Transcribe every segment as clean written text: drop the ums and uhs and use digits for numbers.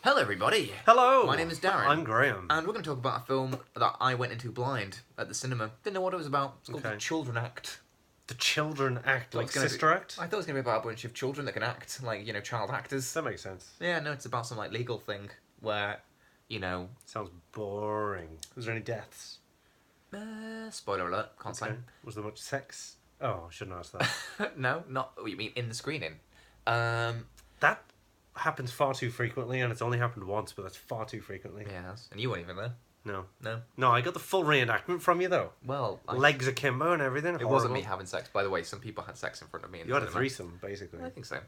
Hello, everybody. Hello. My name is Darren. I'm Graham. And we're going to talk about a film that I went into blind at the cinema. Didn't know what it was about. It's called The Children Act. The Children Act, like Sister Act? I thought it was going to be about a bunch of children that can act, like, child actors. That makes sense. Yeah, no, it's about some, legal thing where, Sounds boring. Was there any deaths? Spoiler alert, can't say. Was there much sex? Oh, I shouldn't ask that. No, not what you mean in the screening. That happens far too frequently, and it's only happened once, but that's far too frequently. Yeah, and you weren't even there. No. No? No, I got the full reenactment from you, though. Well, legs akimbo and everything. It wasn't me having sex, by the way. Some people had sex in front of me. You had a threesome, basically. I think so.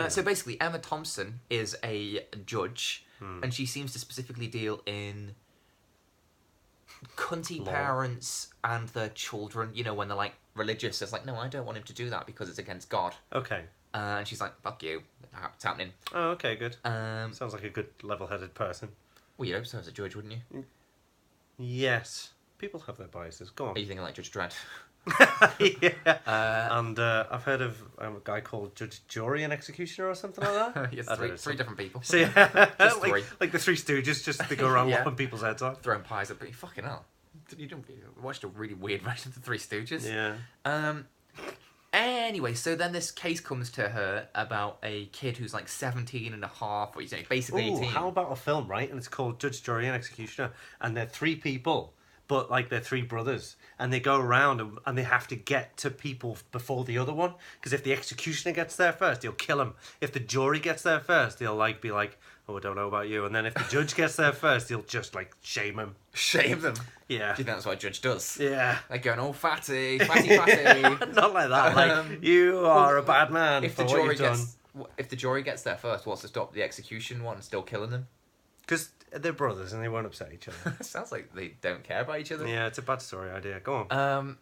So basically, Emma Thompson is a judge, and she seems to specifically deal in cunty parents and their children. When they're, religious. It's like, no, I don't want him to do that because it's against God. Okay. And she's like, fuck you. It's happening. Oh, okay, good. Sounds like a good, level-headed person. Well, you'd hope so as a judge, wouldn't you? Yes. People have their biases. Go on. Are you thinking like Judge Dredd? Yeah. And I've heard of a guy called Judge, Jury, and Executioner or something like that. Yes, three different people. So, yeah, just three. Like the Three Stooges, just they go around lopping people's heads off. Throwing pies at me. Fucking hell. You watched a really weird version of the Three Stooges. Yeah. Anyway, so then this case comes to her about a kid who's 17 and a half, or basically 18. How about a film, right? And it's called Judge, Jury, and Executioner, and they're three people, but they're three brothers, and they go around and they have to get to people before the other one, because if the executioner gets there first, he'll kill him. If the jury gets there first, he'll be like, oh, I don't know about you. And then if the judge gets there first, he'll just shame him. Shame them? Yeah. Do you think that's what a judge does? Yeah. Like going, oh, fatty. Not like that. You are a bad man if for the what jury you've done. If the jury gets there first, what's to stop the execution one still killing them? Because they're brothers and they won't upset each other. Sounds like they don't care about each other. Yeah, it's a bad story idea. Go on.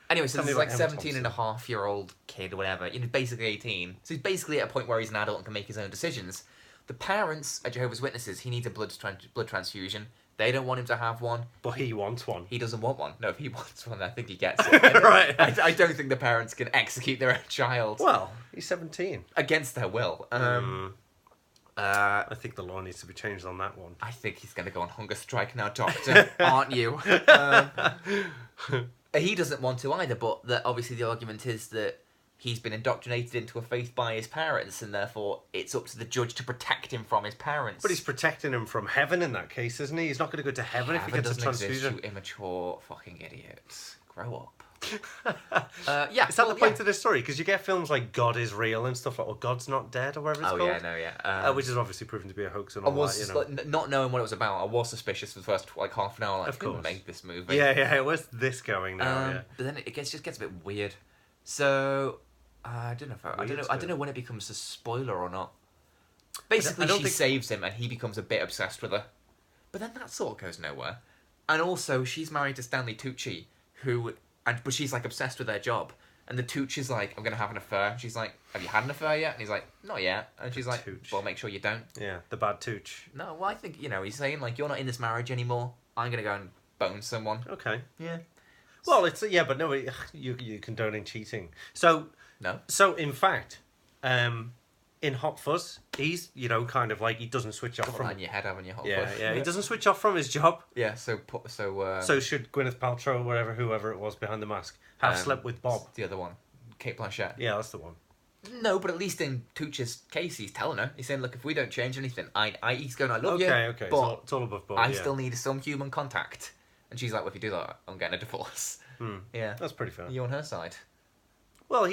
Anyway, so this is 17 and a half year old kid or whatever, basically 18. So he's basically at a point where he's an adult and can make his own decisions. The parents are Jehovah's Witnesses. He needs a blood transfusion. They don't want him to have one. But he wants one. He doesn't want one. No, if he wants one, I think he gets it. Right. I don't think the parents can execute their own child. Well, he's 17. Against their will. I think the law needs to be changed on that one. I think he's going to go on hunger strike now, Doctor. Aren't you? He doesn't want to either, but obviously the argument is that he's been indoctrinated into a faith by his parents, and therefore it's up to the judge to protect him from his parents. But he's protecting him from heaven in that case, isn't he? He's not going to go to heaven if he gets a transfusion. You immature fucking idiots. Grow up. Is that the point of this story? Because you get films like God is Real and stuff like, or God's Not Dead, or whatever it's called. Oh, yeah, no, yeah. Which is obviously proven to be a hoax and all that, not knowing what it was about, I was suspicious for the first half an hour. Of course. Who made this movie? Yeah, where's this going now? But then it just gets a bit weird. So I don't know if I don't know when it becomes a spoiler or not. Basically, she saves him and he becomes a bit obsessed with her. But then that sort of goes nowhere. And also, she's married to Stanley Tucci, but she's obsessed with their job. And the Tucci's like, I'm going to have an affair. She's like, have you had an affair yet? And he's like, not yet. And she's like, well, make sure you don't. Yeah, the bad Tucci. No, well, I think, he's saying, you're not in this marriage anymore. I'm going to go and bone someone. Okay. Yeah. Well, but no, you're condoning cheating. So, no. So, in fact, in Hot Fuzz, he's, he doesn't switch off from... in your head, haven't you, Hot Fuzz? Yeah, he doesn't switch off from his job. Yeah, so should Gwyneth Paltrow, or whoever it was behind the mask, have slept with Bob? The other one. Kate Blanchett. Yeah, that's the one. No, but at least in Tucci's case, he's telling her. He's saying, look, if we don't change anything, he's going, I love you, okay, but it's all above board, I still need some human contact. And she's like, well, if you do that, I'm getting a divorce. Yeah. That's pretty fair. Are you on her side? Well,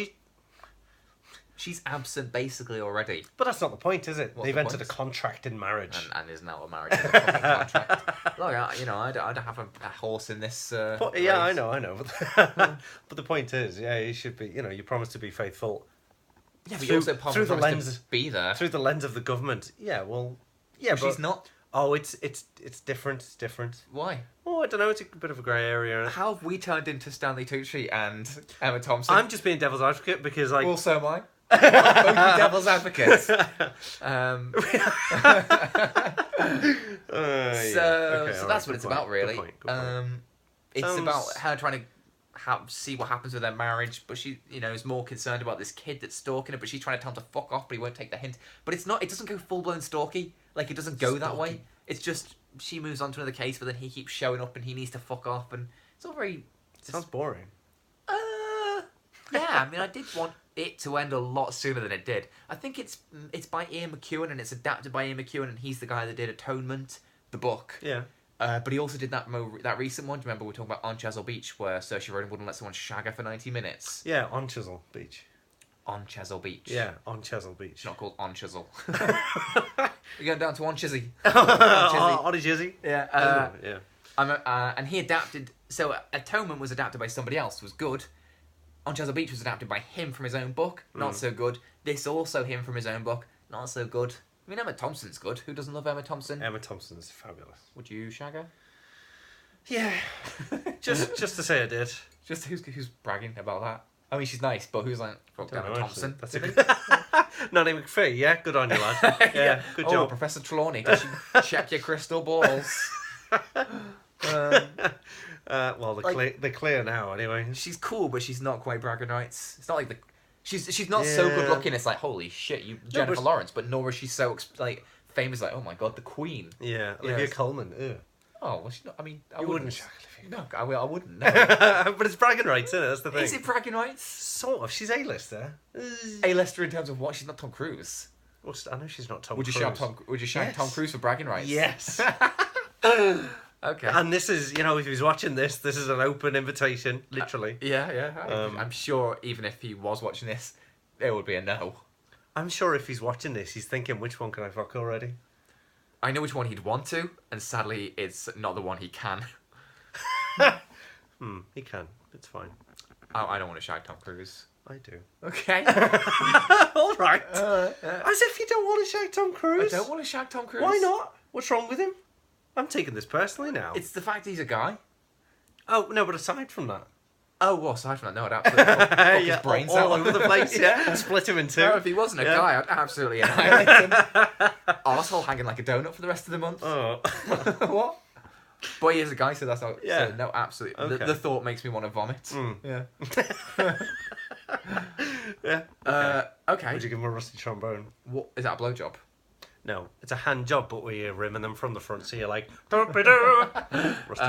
she's absent basically already. But that's not the point, is it? They've entered point? A contract in marriage. And is now a marriage contract. Look, I'd have a horse in this yeah, race. I know. But the point is, you should be, you promise to be faithful. Yeah, but you also promise to be there. Through the lens of the government. Yeah, well... Yeah, but she's not. Oh, it's different. It's different. Why? Oh, I don't know. It's a bit of a grey area. How have we turned into Stanley Tucci and Emma Thompson? I'm just being devil's advocate because, Well, so am I. Both devil's advocates. So that's what it's about, really. Good point. It's about her trying to see what happens with their marriage, but she, is more concerned about this kid that's stalking her. But she's trying to tell him to fuck off, but he won't take the hint. But it's not. It doesn't go full blown stalky. Like, it doesn't go that way. It's just she moves on to another case, but then he keeps showing up and he needs to fuck off, and it's all very... Sounds boring. Yeah, I mean, I did want it to end a lot sooner than it did. I think it's by Ian McEwan, and it's adapted by Ian McEwan, and he's the guy that did Atonement, the book. Yeah. But he also did that recent one. Do you remember we were talking about On Chesil Beach, where Saoirse Ronan wouldn't let someone shag her for 90 minutes? Yeah, on Chisel Beach. On Chesil Beach. Yeah, on Chisel Beach. It's not called On Chisel. We're going down to On Chizzy. On a Jizzy? Yeah. Yeah. And he adapted... So Atonement was adapted by somebody else. It was good. On Chesil Beach was adapted by him from his own book. Not so good. This also him from his own book. Not so good. I mean, Emma Thompson's good. Who doesn't love Emma Thompson? Emma Thompson's fabulous. Would you shag her? Yeah. just to say I did. Just who's bragging about that? I mean, she's nice, but who's like, fuck Emma Thompson? That's a good... Nonny McPhee, yeah? Good on you, lad. Yeah, good job. Professor Trelawney, does she check your crystal balls? Well, they're clear now, anyway. She's cool, but she's not quite bragging rights. It's not like she's not so good looking. It's like, holy shit, Jennifer Lawrence, but nor is she so like famous. Like, oh my god, the Queen. Yeah, Olivia Colman. Ew. Oh, well, she's not. I mean, I wouldn't shag Olivia. No, I wouldn't. No. But it's bragging rights, isn't it? That's the thing. Is it bragging rights? Sort of. She's A-lister. A-lister in terms of what? She's not Tom Cruise. Well, I know she's not Tom Cruise. Would you shag Tom Cruise for bragging rights? Yes. Okay. And this is, if he's watching this is an open invitation, literally. Yeah. I'm sure even if he was watching this, there would be a no. I'm sure if he's watching this, he's thinking, which one can I fuck already? I know which one he'd want to, and sadly, it's not the one he can. He can. It's fine. I don't want to shag Tom Cruise. I do. Okay. All right. As if you don't want to shag Tom Cruise. I don't want to shag Tom Cruise. Why not? What's wrong with him? I'm taking this personally now. It's the fact he's a guy. Oh, no, but aside from that. Oh, well, aside from that, no, I'd absolutely fuck his brains all over the place, yeah. Split him in two. No, if he wasn't a guy, I'd absolutely annihilate him. Arsehole hanging like a donut for the rest of the month. Oh. What? But he is a guy, so that's not... Yeah. So, no, absolutely. Okay. The thought makes me want to vomit. Yeah. Yeah. Okay. Would you give him a rusty trombone? What is that, a blowjob? No, it's a hand job, but we're rimming them from the front, so you're like, rusty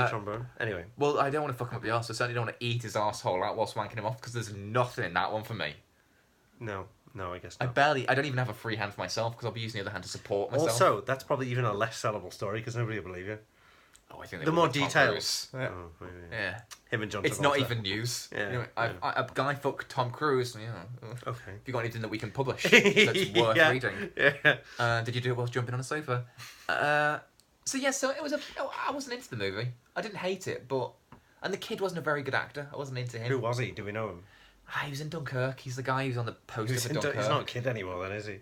trombone. Anyway. Well, I don't want to fuck him up the arse. I certainly don't want to eat his arsehole out whilst wanking him off, because there's nothing in that one for me. No, I guess not. I don't even have a free hand for myself, because I'll be using the other hand to support myself. Also, that's probably even a less sellable story, because nobody will believe you. Oh, I think the more details. Yeah. Him and John It's Travolta. not even news. Yeah. A guy fucked Tom Cruise. Okay. Have you got anything that we can publish that's worth reading? Yeah. Did you do it whilst jumping on a sofa? So it was I wasn't into the movie. I didn't hate it, and the kid wasn't a very good actor. I wasn't into him. Who was he? Do we know him? He was in Dunkirk. He's the guy who's on the poster for Dunkirk. He's not a kid anymore then, is he?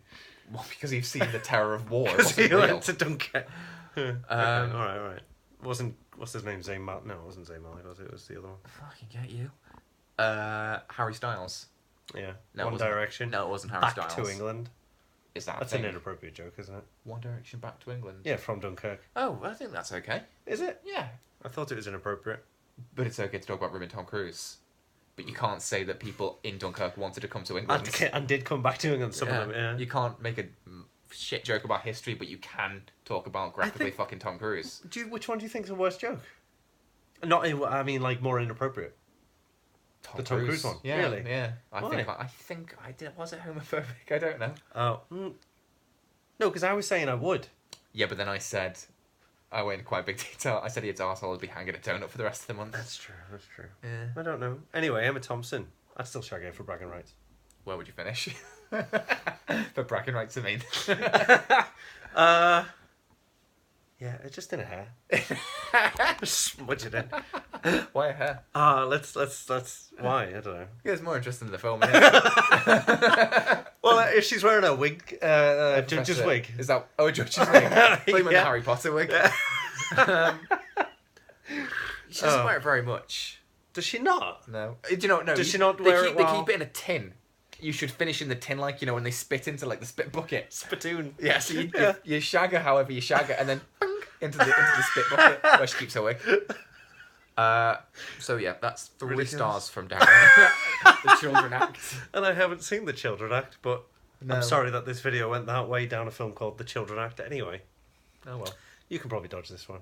Well, because you've seen the terror of war. Because he went to Dunkirk. Okay, all right. What's his name? Zayn Malik? No, it wasn't Zayn Malik, was it? It was the other one. Fucking get you. Harry Styles. Yeah. No, One Direction. No, it wasn't Harry Back Styles. to England. Is that That's an inappropriate joke, isn't it? One Direction Back to England? Yeah, from Dunkirk. Oh, I think that's okay. Is it? Yeah. I thought it was inappropriate. But it's okay to talk about ribbing Tom Cruise. But you can't say that people in Dunkirk wanted to come to England. And did come back to England, some of them, yeah. You can't make a shit joke about history, but you can talk about graphically fucking Tom Cruise. Which one do you think is the worst joke? I mean, like, more inappropriate. The Tom Cruise one? Yeah, really? Yeah. I think I did. Was it homophobic? I don't know. Oh. No, because I was saying I would. Yeah, but then I went in quite big detail. I said his arsehole would be hanging a donut for the rest of the month. That's true. Yeah. I don't know. Anyway, Emma Thompson. I'd still shag her for bragging rights. Where would you finish? For bragging rights, I mean. Yeah, it's just in her hair. Smudge it in. Why a hair? Let's why? I don't know. Yeah, it's more interesting in the film. Well, if she's wearing a wig, judge's wig. Is that a judge's wig? Like the Harry Potter wig. Yeah. She doesn't wear it very much. Does she not? No. Do you know? No. Does she not wear it They keep it in a tin. You should finish in the tin, like, when they spit into, like, the spit bucket. Spittoon. Yeah, so you shag her however you shag her, and then into the spit bucket where she keeps her wig. So yeah, that's 3 stars from Darren. The Children Act. And I haven't seen The Children Act, but I'm sorry that this video went that way down a film called The Children Act anyway. Oh well. You can probably dodge this one.